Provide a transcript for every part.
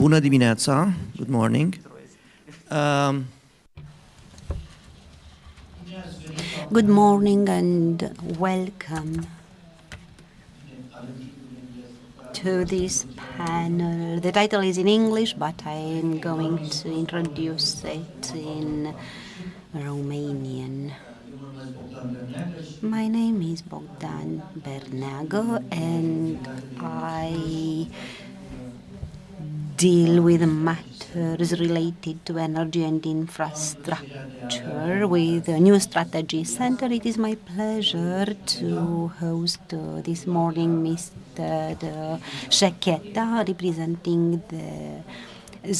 Bună dimineața, good morning. Good morning and welcome to this panel. The title is in English, but I am going to introduce it in Romanian. My name is Bogdan BERNEAGṳn and I deal with matters related to energy and infrastructure with the New Strategy Center. It is my pleasure to host this morning Mr. SHEKETA, representing the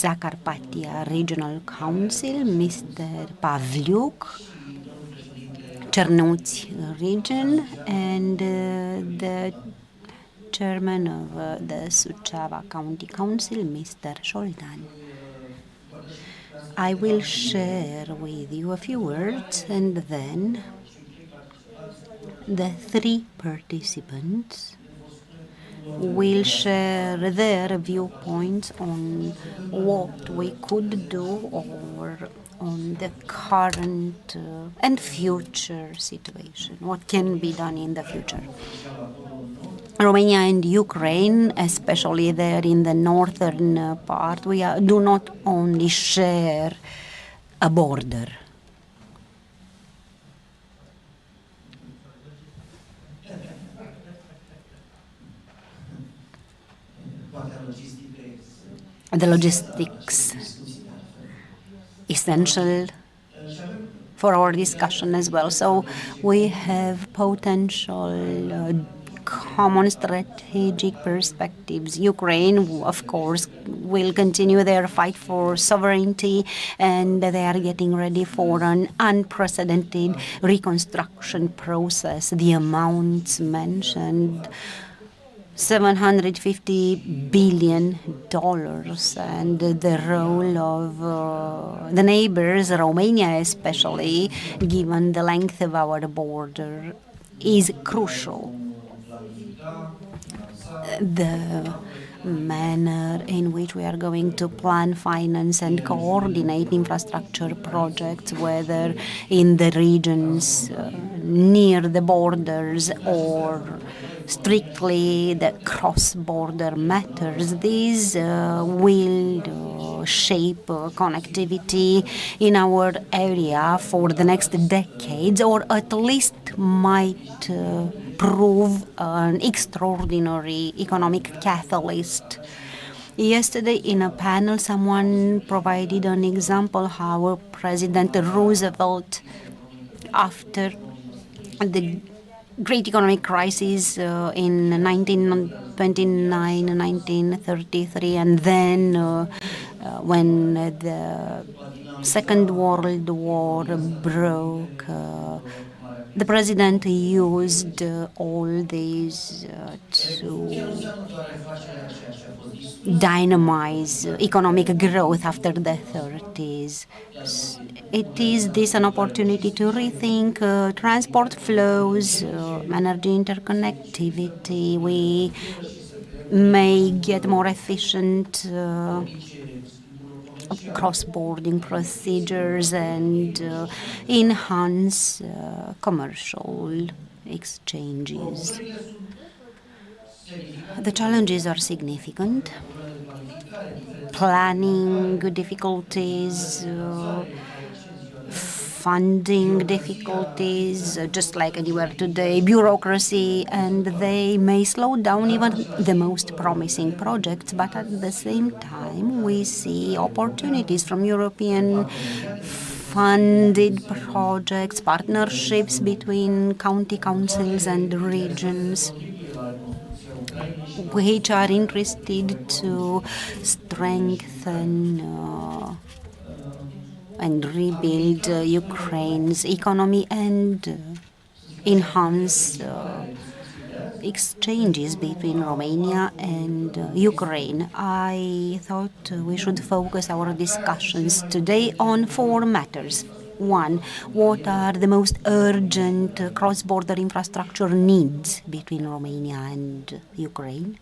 Zakarpattia Regional Council, Mr. PAVLIUK, Chernivtsi region, and the Chairman of the Suceava County Council, Mr. ÞOLDAN. I will share with you a few words, and then the three participants will share their viewpoints on what we could do or on the current and future situation, what can be done in the future. Romania and Ukraine, especially there in the northern part, do not only share a border. The logistics essential for our discussion as well. So we have potential common strategic perspectives. Ukraine, of course, will continue their fight for sovereignty, and they are getting ready for an unprecedented reconstruction process. The amounts mentioned, $750 billion, and the role of the neighbors, Romania especially, given the length of our border, is crucial. The manner in which we are going to plan, finance and coordinate infrastructure projects, whether in the regions near the borders or strictly the cross-border matters, these will shape connectivity in our area for the next decades, or at least might prove an extraordinary economic catalyst. Yesterday in a panel, someone provided an example how President Roosevelt, after the great economic crisis in 1929, 1933, and then when the Second World War broke, the president used all these to dynamize economic growth after the 30s. It is this an opportunity to rethink transport flows, energy interconnectivity. We may get more efficient cross-border procedures and enhance commercial exchanges. The challenges are significant. Planning difficulties, funding difficulties, just like anywhere today, bureaucracy, and they may slow down even the most promising projects, but at the same time we see opportunities from European funded projects, partnerships between county councils and regions, which are interested to strengthen and rebuild Ukraine's economy and enhance exchanges between Romania and Ukraine. I thought we should focus our discussions today on four matters. One, what are the most urgent cross-border infrastructure needs between Romania and Ukraine?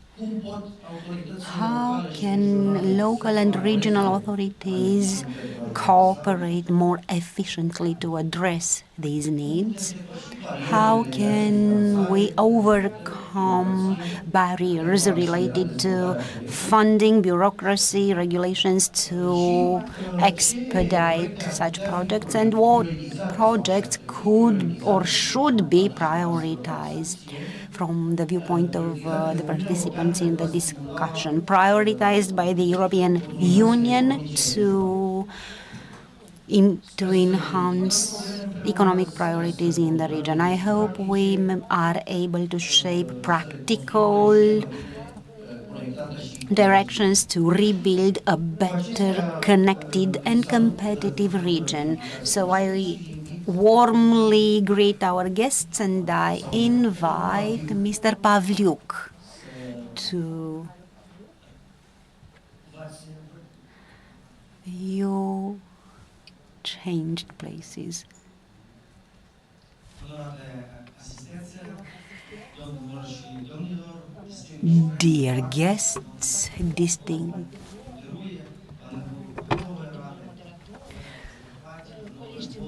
How can local and regional authorities cooperate more efficiently to address these needs? How can we overcome barriers related to funding, bureaucracy, regulations to expedite such projects, and what projects could or should be prioritized from the viewpoint of the participants in the discussion, prioritized by the European Union to enhance economic priorities in the region. I hope we are able to shape practical directions to rebuild a better connected and competitive region. So I warmly greet our guests and I invite Mr. PAVLIUK to you changed places. Dear guests, distinct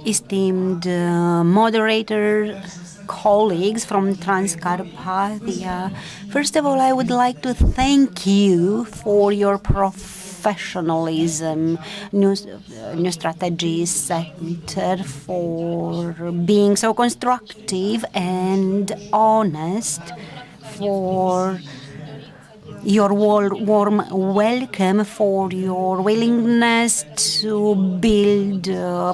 esteemed moderator, colleagues from Transcarpathia, first of all, I would like to thank you for your professionalism, New Strategy Center, for being so constructive and honest, for your warm welcome, for your willingness to build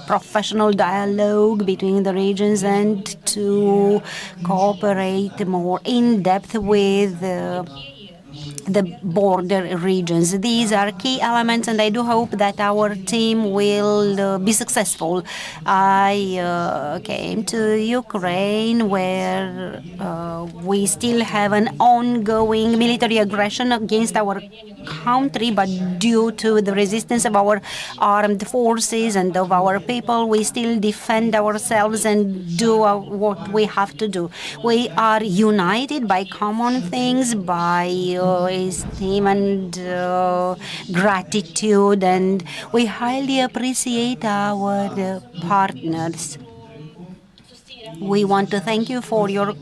professional dialogue between the regions and to cooperate more in depth with the border regions. These are key elements, and I do hope that our team will be successful. I came to Ukraine, where we still have an ongoing military aggression against our country, but due to the resistance of our armed forces and of our people, we still defend ourselves and do what we have to do. We are united by common things, by esteem and gratitude, and we highly appreciate our partners. We want to thank you for your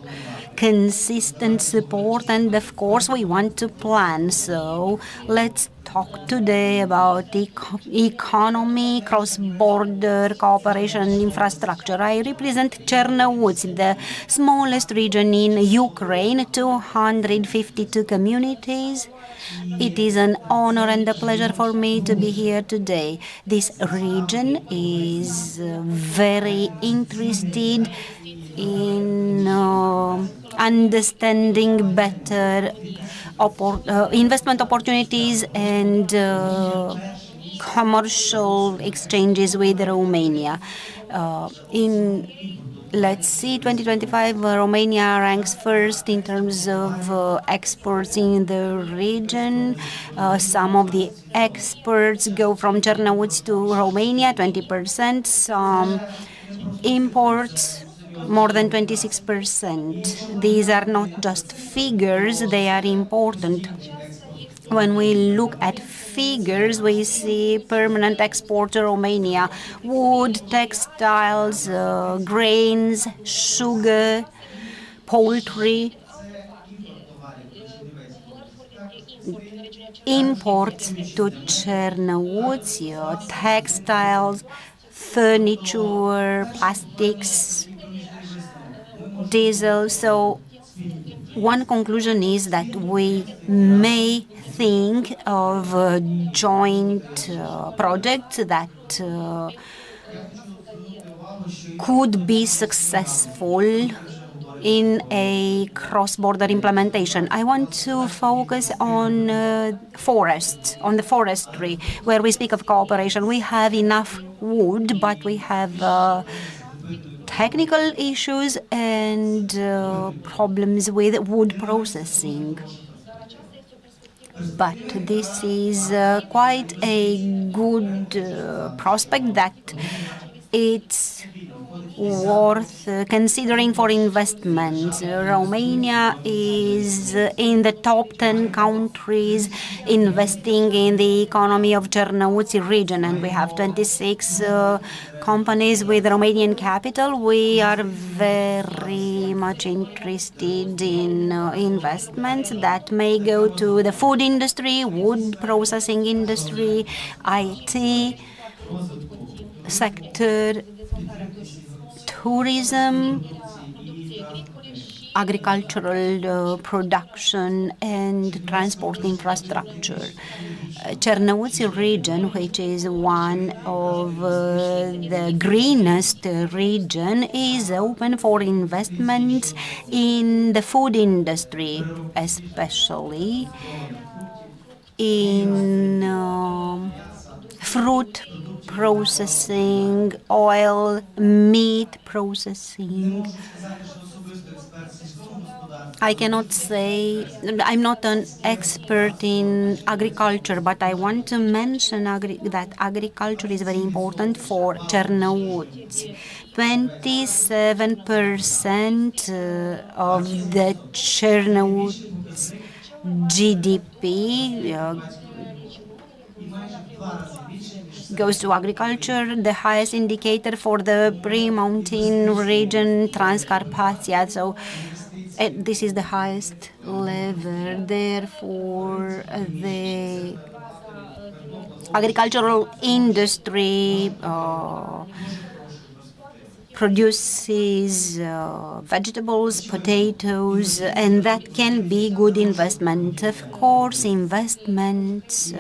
consistent support, and of course we want to plan. So let's talk today about economy, cross-border cooperation, and infrastructure. I represent Chernivtsi, the smallest region in Ukraine, 252 communities. It is an honor and a pleasure for me to be here today. This region is very interested in understanding better investment opportunities and commercial exchanges with Romania. Let's see, 2025, Romania ranks first in terms of exports in the region. Some of the exports go from Chernivtsi to Romania, 20%. Some imports, more than 26%. These are not just figures, they are important. When we look at figures, we see permanent export to Romania: wood, textiles, grains, sugar, poultry. Imports to Chernivtsi: textiles, furniture, plastics, diesel. So one conclusion is that we may think of joint projects that could be successful in a cross-border implementation. I want to focus on forests, on the forestry, where we speak of cooperation. We have enough wood, but we have technical issues and problems with wood processing. But this is quite a good prospect that it's worth considering for investments. Romania is in the top 10 countries investing in the economy of Chernivtsi region, and we have 26 companies with Romanian capital. We are very much interested in investments that may go to the food industry, wood processing industry, IT sector, tourism, agricultural production, and transport infrastructure. Chernivtsi region, which is one of the greenest region, is open for investments in the food industry, especially in fruit processing, oil, meat processing. I cannot say, I'm not an expert in agriculture, but I want to mention that agriculture is very important for Chernivtsi. 27% of the Chernivtsi GDP goes to agriculture. The highest indicator for the pre-mountain region, Zakarpattia. So this is the highest level. Therefore, the agricultural industry produces vegetables, potatoes, and that can be good investment. Of course, investments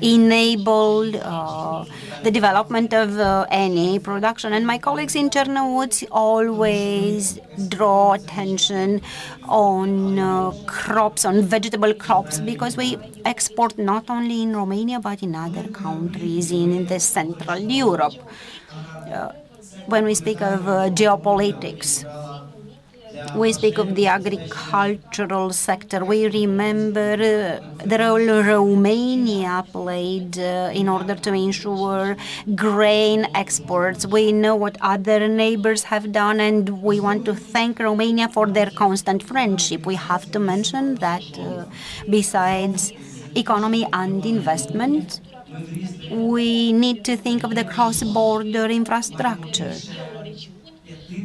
enable the development of any production. And my colleagues in Chernivtsi always draw attention on crops, on vegetable crops, because we export not only in Romania but in other countries in the Central Europe. When we speak of geopolitics, we speak of the agricultural sector. We remember the role Romania played in order to ensure grain exports. We know what other neighbors have done, and we want to thank Romania for their constant friendship. We have to mention that besides economy and investment, we need to think of the cross-border infrastructure.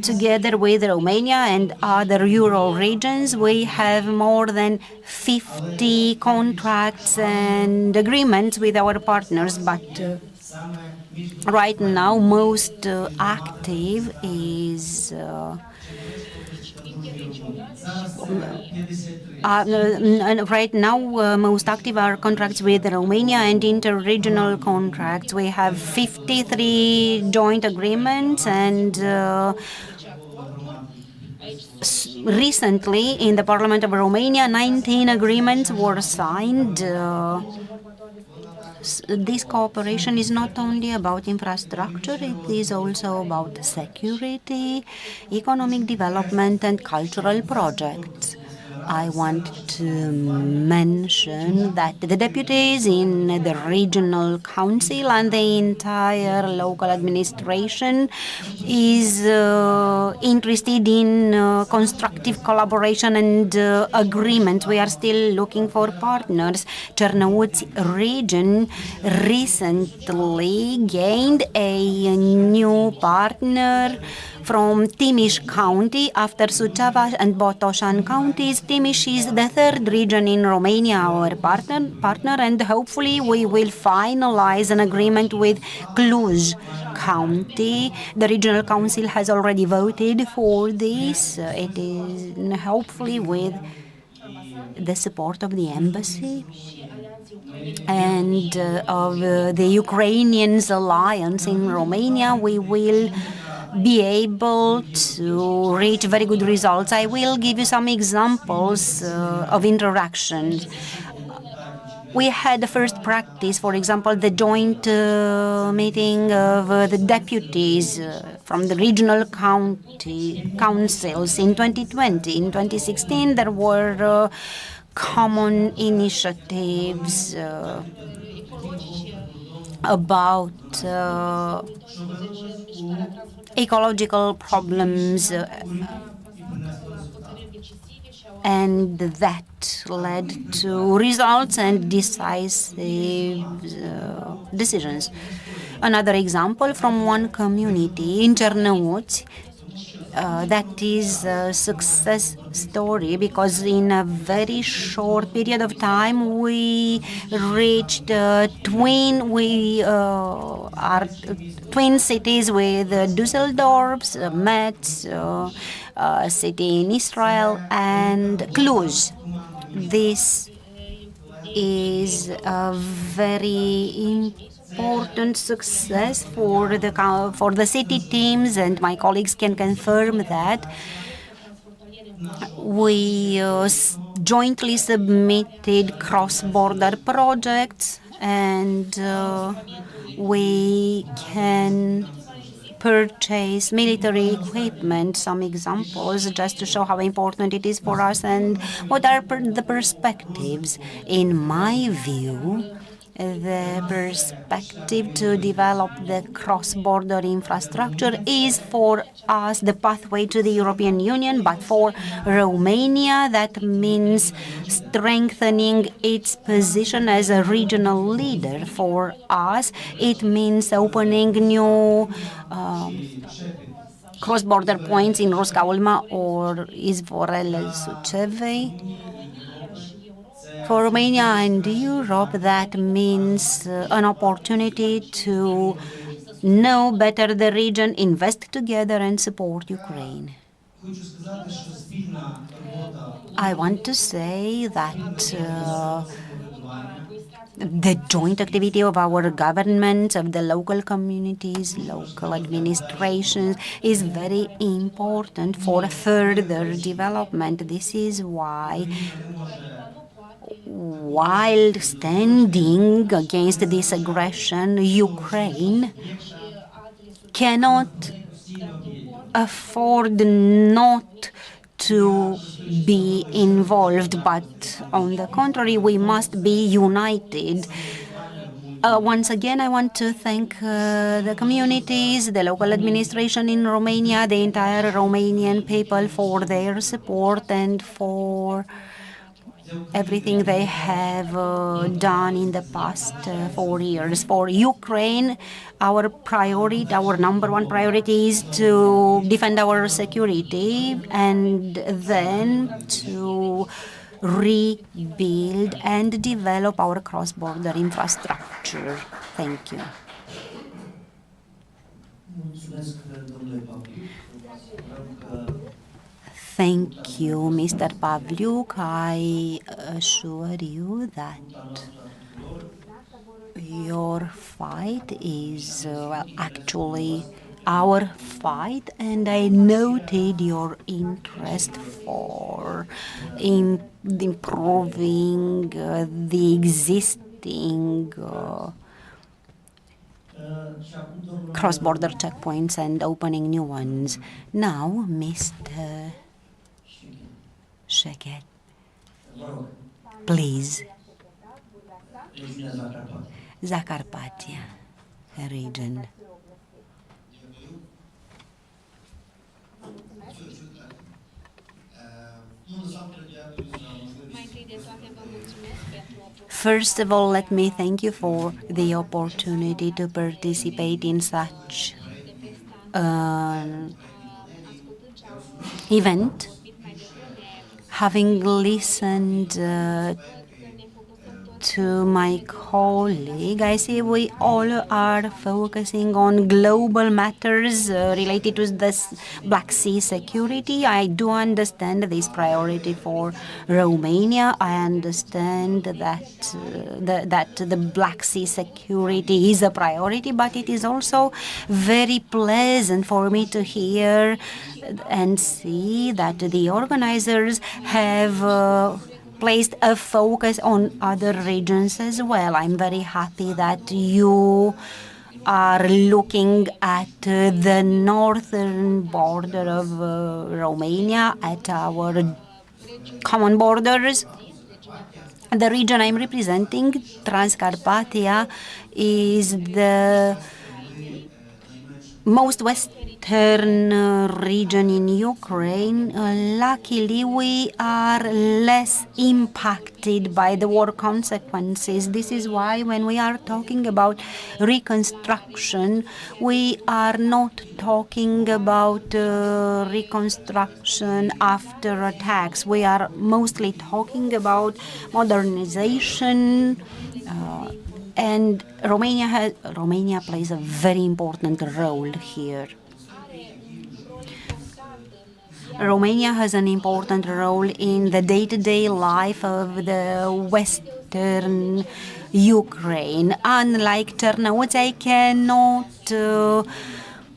Together with Romania and other Euro regions, we have more than 50 contracts and agreements with our partners, but right now most active is right now, most active are contracts with Romania and inter-regional contracts. We have 53 joint agreements, and recently in the Parliament of Romania, 19 agreements were signed. This cooperation is not only about infrastructure, it is also about security, economic development, and cultural projects. I want to mention that the deputies in the regional council and the entire local administration is interested in constructive collaboration and agreement. We are still looking for partners. Chernivtsi region recently gained a new partner from Timiș County after Suceava and Botoșani counties. Timiș is the third region in Romania, our partner, and hopefully we will finalize an agreement with Cluj County. The regional council has already voted for this. It is hopefully with the support of the embassy and of the Ukrainians alliance in Romania, we will be able to reach very good results. I will give you some examples of interactions. We had the first practice, for example, the joint meeting of the deputies from the regional councils in 2020. In 2016, there were common initiatives about ecological problems, and that led to results and decisive decisions. Another example from one community in Chernivtsi, that is a success story, because in a very short period of time we reached twin cities with Düsseldorf, Metz, city in Israel, and Cluj. This is a very important success for the city teams, and my colleagues can confirm that. We jointly submitted cross-border projects, and we can purchase military equipment. Some examples just to show how important it is for us and what are the perspectives. In my view, the perspective to develop the cross-border infrastructure is for us the pathway to the European Union, but for Romania that means strengthening its position as a regional leader. For us, it means opening new cross-border points in Rusca Ulma or Izvorele Suceava. For Romania and Europe, that means an opportunity to know better the region, invest together, and support Ukraine. I want to say that the joint activity of our governments, of the local communities, local administrations, is very important for further development. This is why, while standing against this aggression, Ukraine cannot afford not to be involved, but on the contrary, we must be united. Once again, I want to thank the communities, the local administration in Romania, the entire Romanian people for their support and for everything they have done in the past 4 years. For Ukraine, our priority, our number one priority is to defend our security and then to rebuild and develop our cross-border infrastructure. Thank you. Thank you, Mr. Pavliuk. I assure you that your fight is actually our fight, and I noted your interest for improving the existing cross-border checkpoints and opening new ones. Now, Mr. SHEKETA, please. Zakarpattia region. First of all, let me thank you for the opportunity to participate in such an event. Having listened to my colleague, I see we all are focusing on global matters related to this Black Sea security. I do understand this priority for Romania. I understand that that the Black Sea security is a priority, but it is also very pleasant for me to hear and see that the organizers have placed a focus on other regions as well. I'm very happy that you are looking at the northern border of Romania, at our common borders. The region I'm representing, Transcarpathia, is the most western region in Ukraine. Luckily, we are less impacted by the war consequences. This is why when we are talking about reconstruction, we are not talking about reconstruction after attacks. We are mostly talking about modernization, and Romania plays a very important role here. Romania has an important role in the day-to-day life of the Western Ukraine. Unlike Chernivtsi, I cannot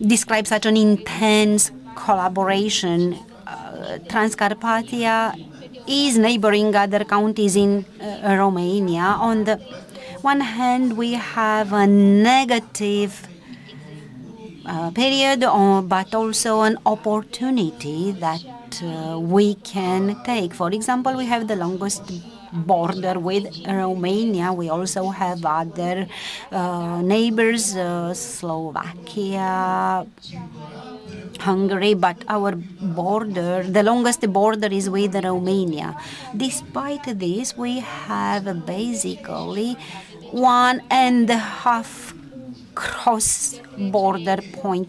describe such an intense collaboration. Transcarpathia is neighboring other counties in Romania. On the one hand, we have a negative period, but also an opportunity that we can take. For example, we have the longest border with Romania. We also have other neighbors, Slovakia, Hungary, but our border, the longest border, is with Romania. Despite this, we have basically 1.5 cross-border point.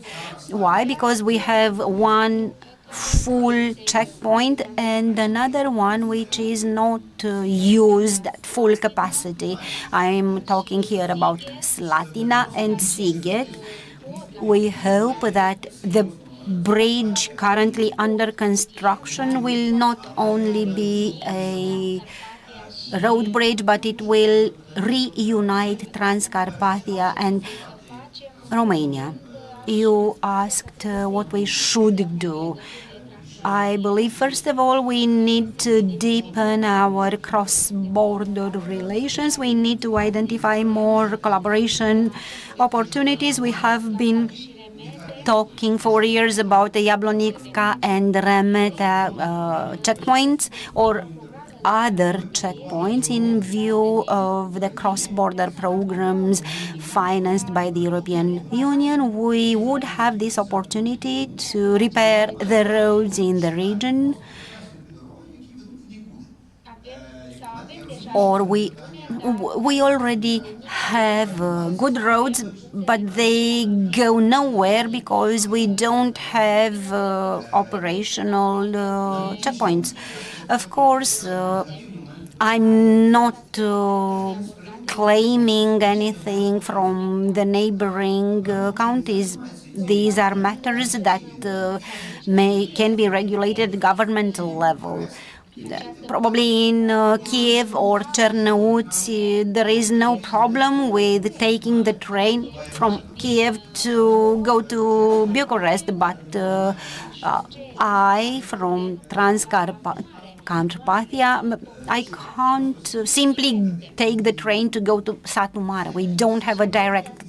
Why? Because we have one full checkpoint and another one which is not used at full capacity. I'm talking here about Slatina and Sighet. We hope that the bridge currently under construction will not only be a road bridge, but it will reunite Transcarpathia and Romania. You asked what we should do. I believe, first of all, we need to deepen our cross-border relations. We need to identify more collaboration opportunities. We have been talking for years about the Jablonivka and Remeta checkpoints or other checkpoints in view of the cross-border programs financed by the European Union. We would have this opportunity to repair the roads in the region, or we already have good roads, but they go nowhere because we don't have operational checkpoints. Of course, I'm not claiming anything from the neighboring counties. These are matters that can be regulated at governmental level. Probably in Kiev or Chernivtsi, there is no problem with taking the train from Kiev to go to Bucharest, but I, from Transcarpathia, I can't simply take the train to go to Satu Mare. We don't have a direct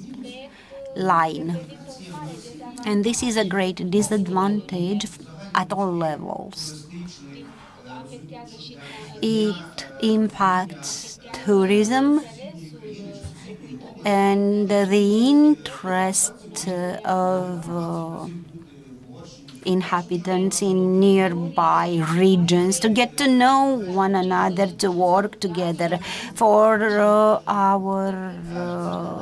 line. And this is a great disadvantage at all levels. It impacts tourism and the interest of inhabitants in nearby regions to get to know one another, to work together. For our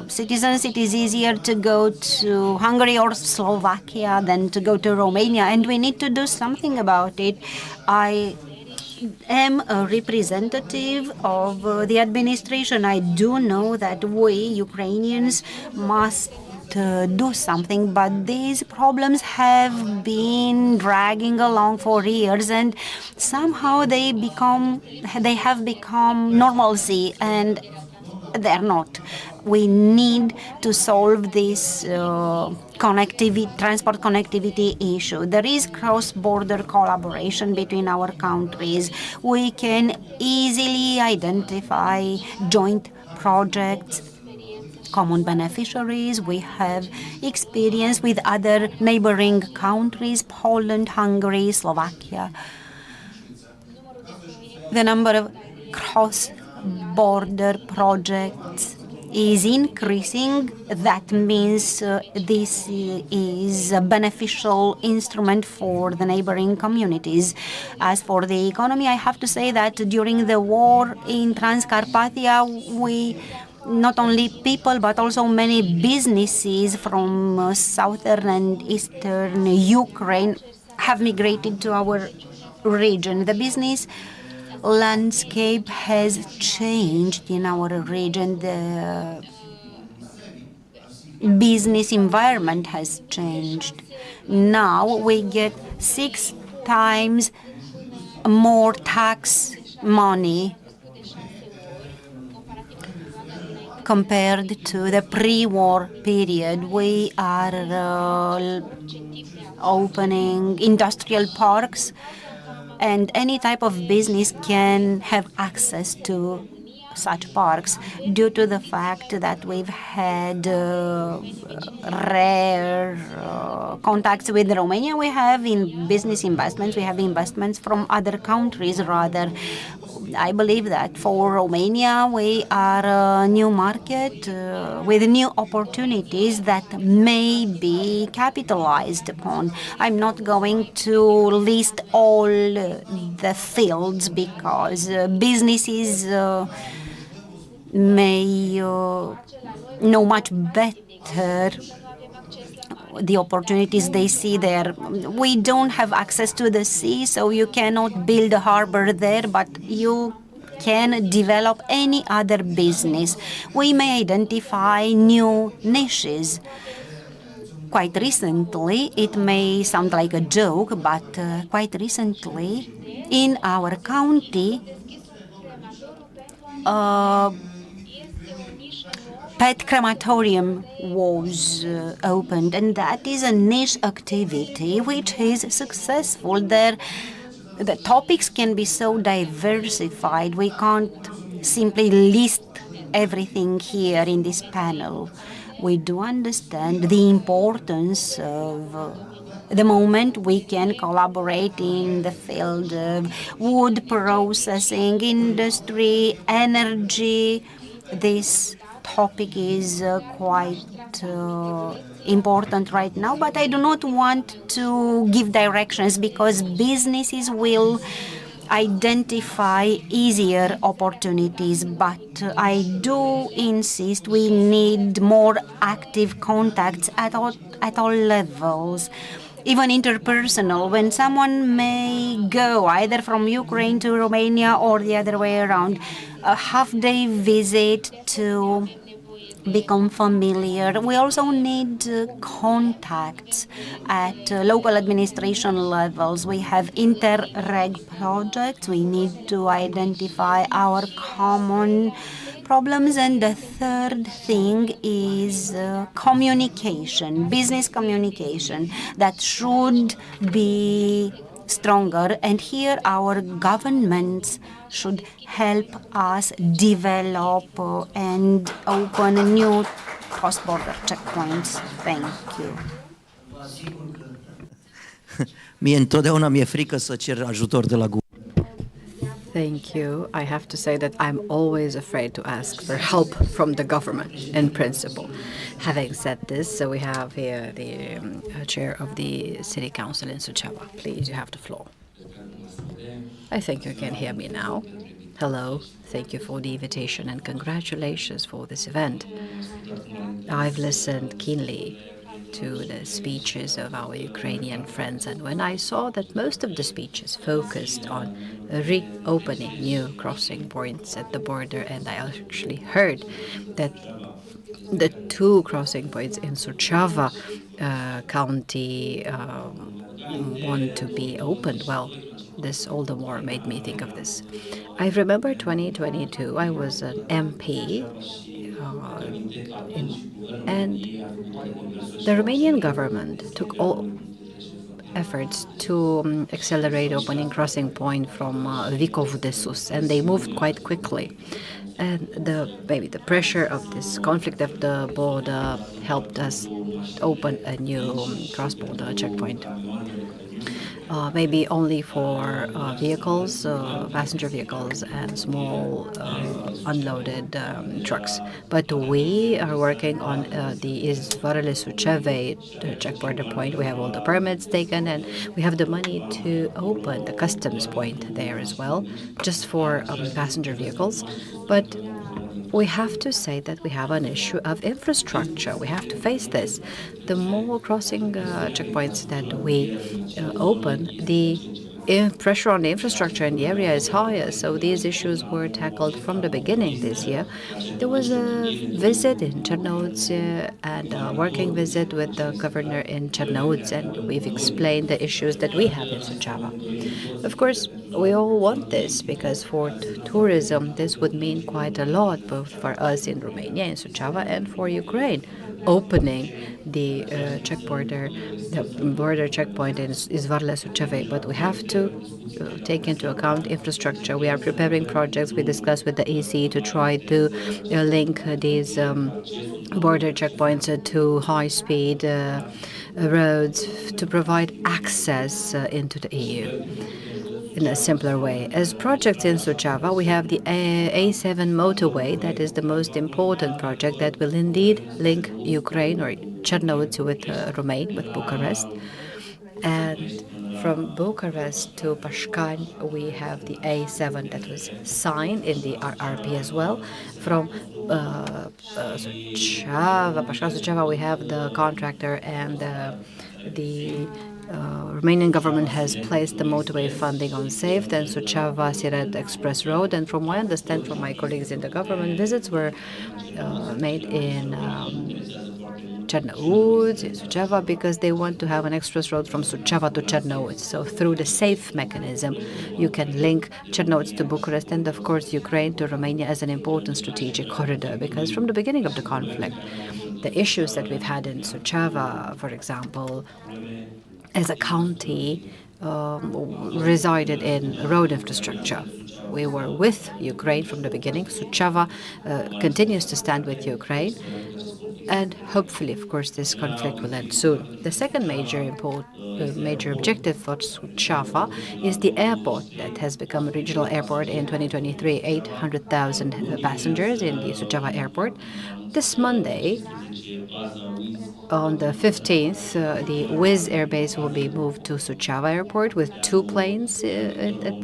citizens, it is easier to go to Hungary or Slovakia than to go to Romania, and we need to do something about it. I am a representative of the administration. I do know that we, Ukrainians, must do something, but these problems have been dragging along for years, and somehow they have become normalcy, and they're not. We need to solve this transport connectivity issue. There is cross-border collaboration between our countries. We can easily identify joint projects, common beneficiaries. We have experience with other neighboring countries, Poland, Hungary, Slovakia. The number of cross-border projects is increasing. That means this is a beneficial instrument for the neighboring communities. As for the economy, I have to say that during the war in Transcarpathia, not only people but also many businesses from southern and eastern Ukraine have migrated to our region. The business landscape has changed in our region. The business environment has changed. Now we get 6 times more tax money compared to the pre-war period. We are opening industrial parks, and any type of business can have access to such parks due to the fact that we've had rare contacts with Romania. We have in business investments, we have investments from other countries rather. I believe that for Romania, we are a new market with new opportunities that may be capitalized upon. I'm not going to list all the fields because businesses may know much better the opportunities they see there. We don't have access to the sea, so you cannot build a harbor there, but you can develop any other business. We may identify new niches. Quite recently, it may sound like a joke, but quite recently in our county, pet crematorium was opened, and that is a niche activity which is successful. There, the topics can be so diversified. We can't simply list everything here in this panel. We do understand the importance of the moment we can collaborate in the field of wood processing, industry, energy. This topic is quite important right now, but I do not want to give directions because businesses will identify easier opportunities, but I do insist we need more active contacts at all levels, even interpersonal, when someone may go either from Ukraine to Romania or the other way around, a half-day visit to become familiar. We also need contacts at local administration levels. We have inter-reg projects. We need to identify our common problems. And the third thing is communication, business communication that should be stronger. And here our governments should help us develop and open new cross-border checkpoints. Thank you. Mie întotdeauna mi-e frică să cer ajutor de la guvern. Thank you. I have to say that I'm always afraid to ask for help from the government, in principle. Having said this, so we have here the chair of the City Council in Suceava. Please, you have the floor. I think you can hear me now. Hello. Thank you for the invitation and congratulations for this event. I've listened keenly to the speeches of our Ukrainian friends, and when I saw that most of the speeches focused on reopening new crossing points at the border, and I actually heard that the 2 crossing points in Suceava county want to be opened, well, this all the more made me think of this. I remember 2022, I was an MP, and the Romanian government took all efforts to accelerate opening crossing point from Vicov de Sus, and they moved quite quickly. And maybe the pressure of this conflict of the border helped us open a new cross-border checkpoint. maybe only for vehicles, passenger vehicles, and small unloaded trucks. But we are working on the Izvorele Suceava check border point. We have all the permits taken, and we have the money to open the customs point there as well, just for passenger vehicles. But we have to say that we have an issue of infrastructure. We have to face this. The more crossing checkpoints that we open, the pressure on the infrastructure in the area is higher. So these issues were tackled from the beginning this year. There was a visit in Chernivtsi and a working visit with the governor in Chernivtsi, and we've explained the issues that we have in Suceava. Of course, we all want this because for tourism, this would mean quite a lot, both for us in Romania, in Suceava, and for Ukraine, opening the border checkpoint in Izvorele Suceava. But we have to take into account infrastructure. We are preparing projects. We discussed with the EC to try to link these border checkpoints to high-speed roads to provide access into the EU in a simpler way. As projects in Suceava, we have the A7 motorway. That is the most important project that will indeed link Ukraine or Chernivtsi with Romania, with Bucharest. And from Bucharest to Pașcani, we have the A7 that was signed in the RRP as well. From Suceava, we have the contractor, and the Romanian government has placed the motorway funding on SAFE, then Suceava-Siret Express Road. And from what I understand from my colleagues in the government, visits were made in Chernivtsi, Suceava, because they want to have an express road from Suceava to Chernivtsi. So through the SAFE mechanism, you can link Chernivtsi to Bucharest and, of course, Ukraine to Romania as an important strategic corridor, because from the beginning of the conflict, the issues that we've had in Suceava, for example, as a county, resided in road infrastructure. We were with Ukraine from the beginning. Suceava continues to stand with Ukraine. And hopefully, of course, this conflict will end soon. The second major objective for Suceava is the airport that has become a regional airport in 2023, 800,000 passengers in the Suceava airport. This Monday, on the 15th, the Wizz Air Base will be moved to Suceava Airport with 2 planes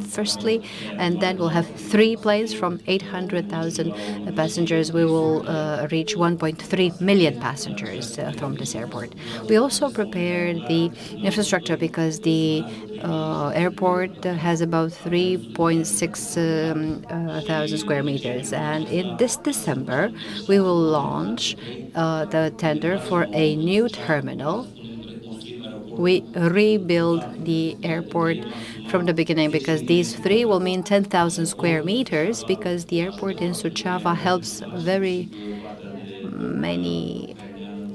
firstly, and then we'll have 3 planes from 800,000 passengers. We will reach 1.3 million passengers from this airport. We also prepared the infrastructure because the airport has about 3.6 thousand square meters, and in this December we will launch the tender for a new terminal. We rebuild the airport from the beginning because these 3 will mean 10,000 square meters, because the airport in Suceava helps very many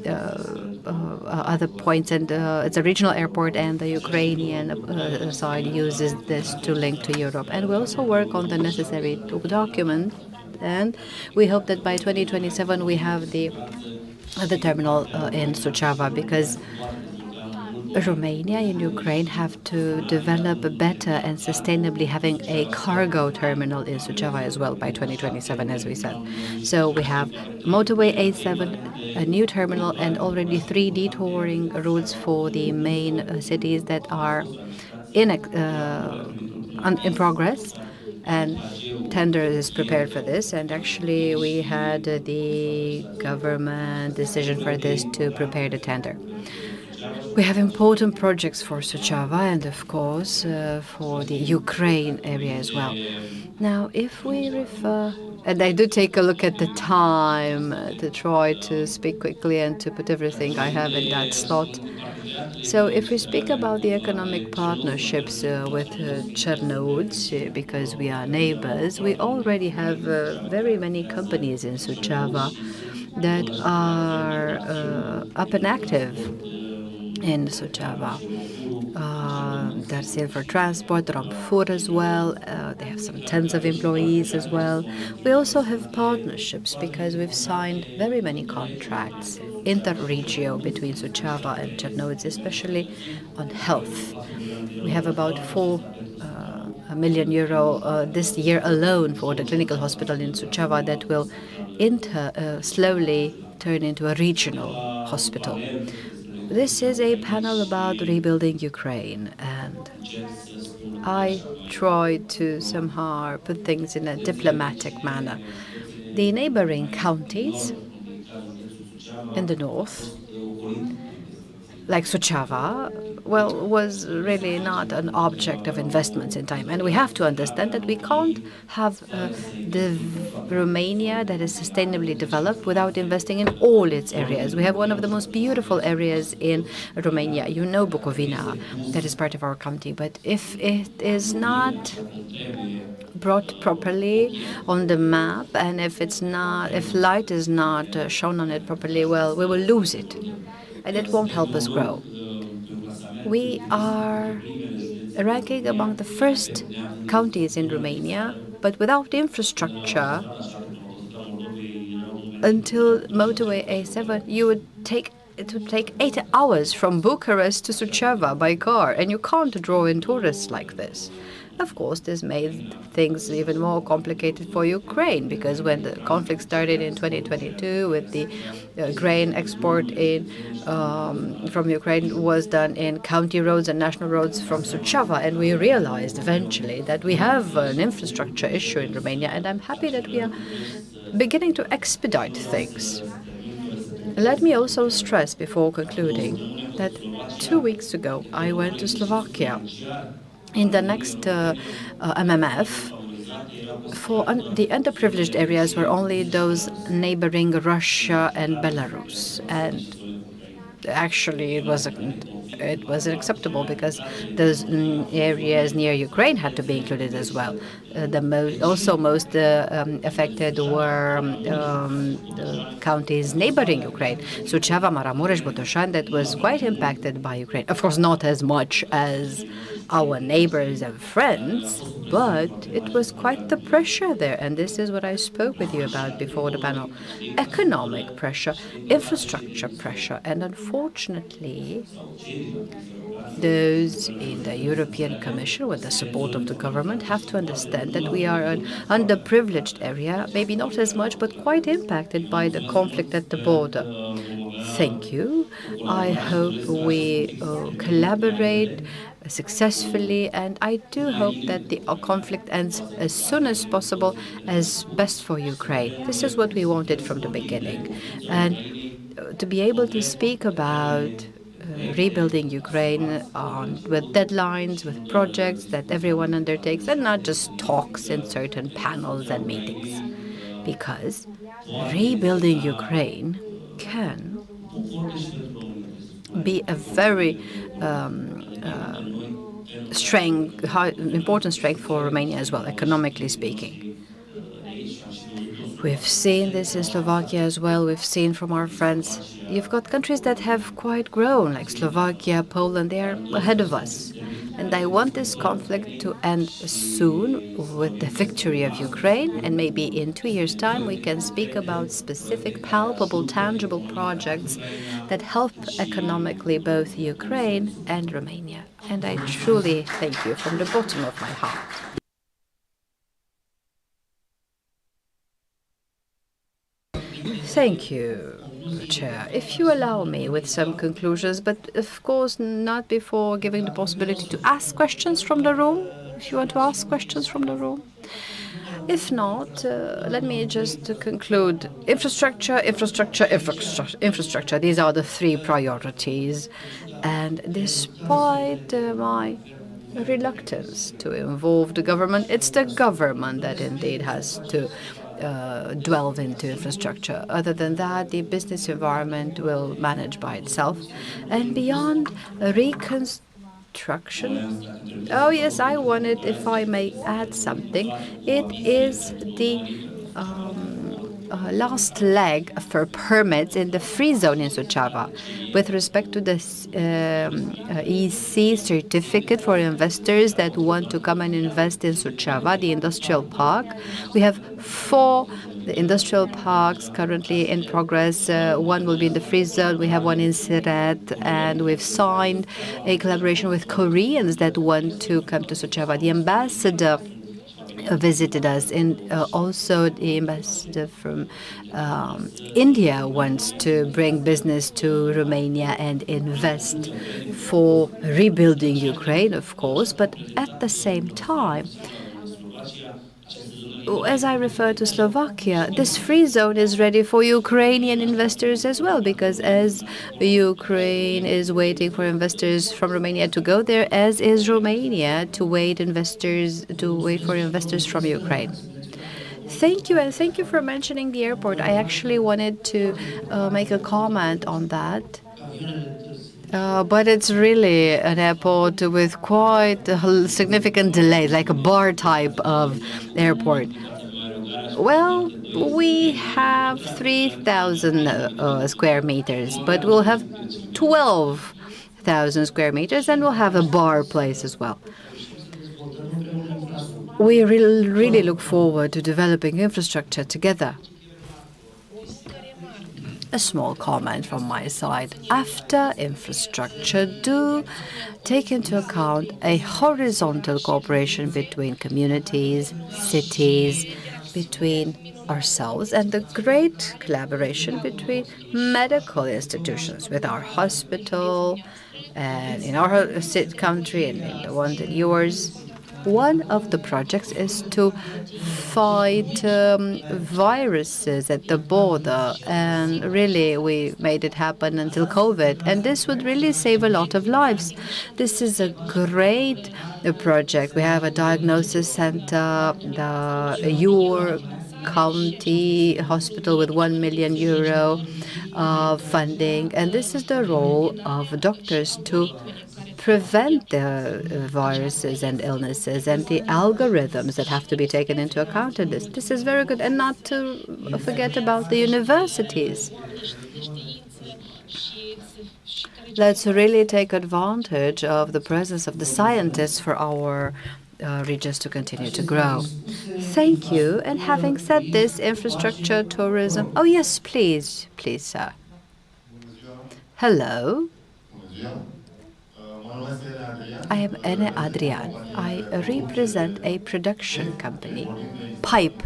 other points, and it's a regional airport, and the Ukrainian side uses this to link to Europe. And we also work on the necessary document, and we hope that by 2027 we have the terminal in Suceava, because Romania and Ukraine have to develop better and sustainably having a cargo terminal in Suceava as well by 2027, as we said. So we have motorway A7, a new terminal, and already 3 detouring routes for the main cities that are in progress. And tender is prepared for this, and actually we had the government decision for this to prepare the tender. We have important projects for Suceava and, of course, for the Ukraine area as well. Now, if we refer, and I do take a look at the time to try to speak quickly and to put everything I have in that slot. So if we speak about the economic partnerships with Chernivtsi, because we are neighbors, we already have very many companies in Suceava that are up and active in Suceava. That's in for transport, Ramfur as well. They have some tens of employees as well. We also have partnerships because we've signed very many contracts interregio between Suceava and Chernivtsi, especially on health. We have about 4 million euro this year alone for the clinical hospital in Suceava that will slowly turn into a regional hospital. This is a panel about rebuilding Ukraine, and I try to somehow put things in a diplomatic manner. The neighboring counties in the north, like Suceava, well, was really not an object of investments in time. And we have to understand that we can't have the Romania that is sustainably developed without investing in all its areas. We have one of the most beautiful areas in Romania. You know Bucovina, that is part of our county. But if it is not brought properly on the map, and if light is not shown on it properly, well, we will lose it. And it won't help us grow. We are ranking among the first counties in Romania, but without infrastructure, until motorway A7, it would take 8 hours from Bucharest to Suceava by car, and you can't draw in tourists like this. Of course, this made things even more complicated for Ukraine, because when the conflict started in 2022 with the grain export from Ukraine was done in county roads and national roads from Suceava, and we realized eventually that we have an infrastructure issue in Romania, and I'm happy that we are beginning to expedite things. Let me also stress before concluding that 2 weeks ago I went to Slovakia. In the next MMF, for the underprivileged areas were only those neighboring Russia and Belarus, and actually it was unacceptable because those areas near Ukraine had to be included as well. Most affected were the counties neighboring Ukraine, Suceava, Maramureș, Botoșani, that was quite impacted by Ukraine. Of course, not as much as our neighbors and friends, but it was quite the pressure there. And this is what I spoke with you about before the panel. Economic pressure, infrastructure pressure, and unfortunately, those in the European Commission, with the support of the government, have to understand that we are an underprivileged area, maybe not as much, but quite impacted by the conflict at the border. Thank you. I hope we collaborate successfully, and I do hope that the conflict ends as soon as possible, as best for Ukraine. This is what we wanted from the beginning. And to be able to speak about rebuilding Ukraine with deadlines, with projects that everyone undertakes, and not just talks in certain panels and meetings. Because rebuilding Ukraine can be a very important strength for Romania as well, economically speaking. We've seen this in Slovakia as well. We've seen from our friends. You've got countries that have quite grown, like Slovakia, Poland. They are ahead of us. And I want this conflict to end soon with the victory of Ukraine. And maybe in 2 years' time, we can speak about specific, palpable, tangible projects that help economically both Ukraine and Romania. And I truly thank you from the bottom of my heart. Thank you, Chair. If you allow me with some conclusions, but of course not before giving the possibility to ask questions from the room, if you want to ask questions from the room. If not, let me just conclude. Infrastructure, infrastructure, infrastructure, infrastructure. These are the 3 priorities. And despite my reluctance to involve the government, it's the government that indeed has to delve into infrastructure. Other than that, the business environment will manage by itself. And beyond reconstruction, oh yes, I wanted, if I may add something, it is the last leg for permits in the free zone in Suceava. With respect to the EC certificate for investors that want to come and invest in Suceava, the industrial park, we have 4 industrial parks currently in progress. One will be in the free zone. We have one in Siret, and we've signed a collaboration with Koreans that want to come to Suceava. The ambassador visited us, and also the ambassador from India wants to bring business to Romania and invest for rebuilding Ukraine, of course, but at the same time, as I refer to Slovakia, this free zone is ready for Ukrainian investors as well, because as Ukraine is waiting for investors from Romania to go there, as is Romania to wait for investors from Ukraine. Thank you, and thank you for mentioning the airport. I actually wanted to make a comment on that. But it's really an airport with quite a significant delay, like a bar type of airport. Well, we have 3,000 square meters, but we'll have 12,000 square meters, and we'll have a bar place as well. We really look forward to developing infrastructure together. A small comment from my side. After infrastructure, do take into account a horizontal cooperation between communities, cities, between ourselves, and the great collaboration between medical institutions, with our hospital and in our country and in the one that yours. One of the projects is to fight viruses at the border, and really we made it happen until COVID, and this would really save a lot of lives. This is a great project. We have a diagnosis center, your county hospital with €1 million funding, and this is the role of doctors to prevent the viruses and illnesses, and the algorithms that have to be taken into account in this. This is very good, and not to forget about the universities. Let's really take advantage of the presence of the scientists for our regions to continue to grow. Thank you. And having said this, infrastructure, tourism. Oh, yes, please. Please, sir. Hello. I am Andriy. I represent a production company, pipe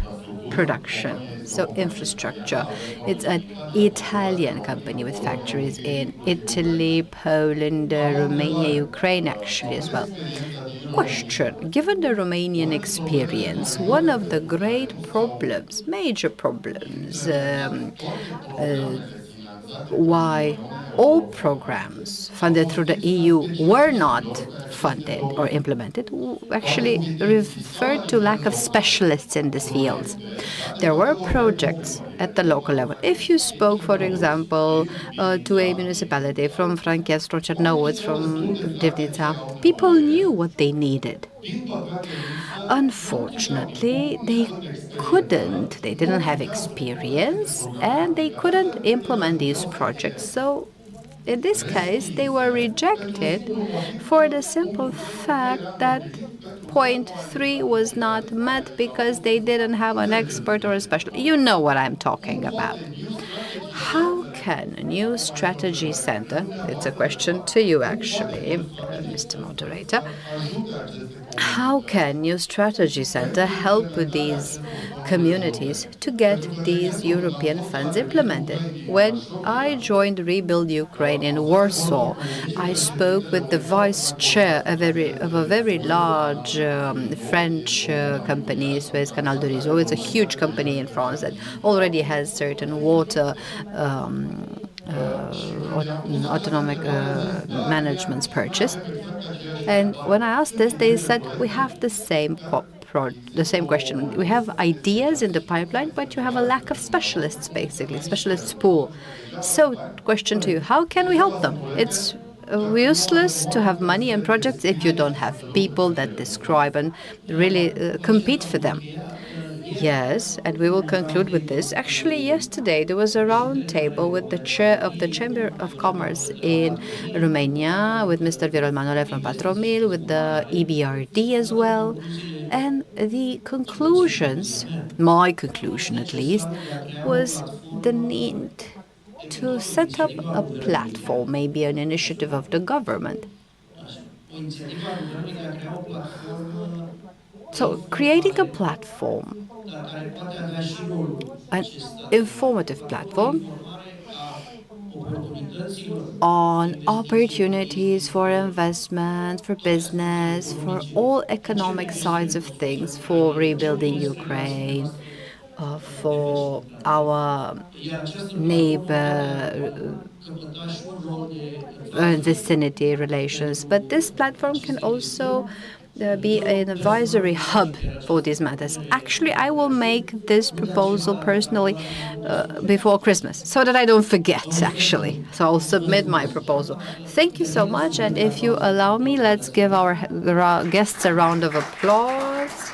production, so infrastructure. It's an Italian company with factories in Italy, Poland, Romania, Ukraine actually as well. Question: given the Romanian experience, one of the great problems, major problems, why all programs funded through the EU were not funded or implemented actually referred to lack of specialists in these fields. There were projects at the local level. If you spoke, for example, to a municipality from Franchesco, from Chernivtsi, from Chernivtsi, people knew what they needed. Unfortunately, they didn't have experience, and they couldn't implement these projects. So in this case, they were rejected for the simple fact that point 3 was not met because they didn't have an expert or a specialist. You know what I'm talking about. How can a new strategy center, it's a question to you actually, Mr. Moderator, how can new strategy center help with these communities to get these European funds implemented? When I joined Rebuild Ukraine in Warsaw, I spoke with the vice chair of a very large French company, Suez Canal de Réseau. It's a huge company in France that already has certain water autonomic managements purchased. And when I asked this, they said, we have the same question. We have ideas in the pipeline, but you have a lack of specialists, basically, specialists pool. So, question to you, how can we help them? It's useless to have money and projects if you don't have people that describe and really compete for them. Yes, and we will conclude with this. Actually, yesterday there was a round table with the chair of the Chamber of Commerce in Romania, with Mr. Viorel Manole from Patromil, with the EBRD as well. And the conclusions, my conclusion at least, was the need to set up a platform, maybe an initiative of the government. So creating a platform, an informative platform on opportunities for investment, for business, for all economic sides of things, for rebuilding Ukraine, for our neighbor vicinity relations. But this platform can also be an advisory hub for these matters. Actually, I will make this proposal personally before Christmas, so that I don't forget, actually. So I'll submit my proposal. Thank you so much, and if you allow me, let's give our guests a round of applause.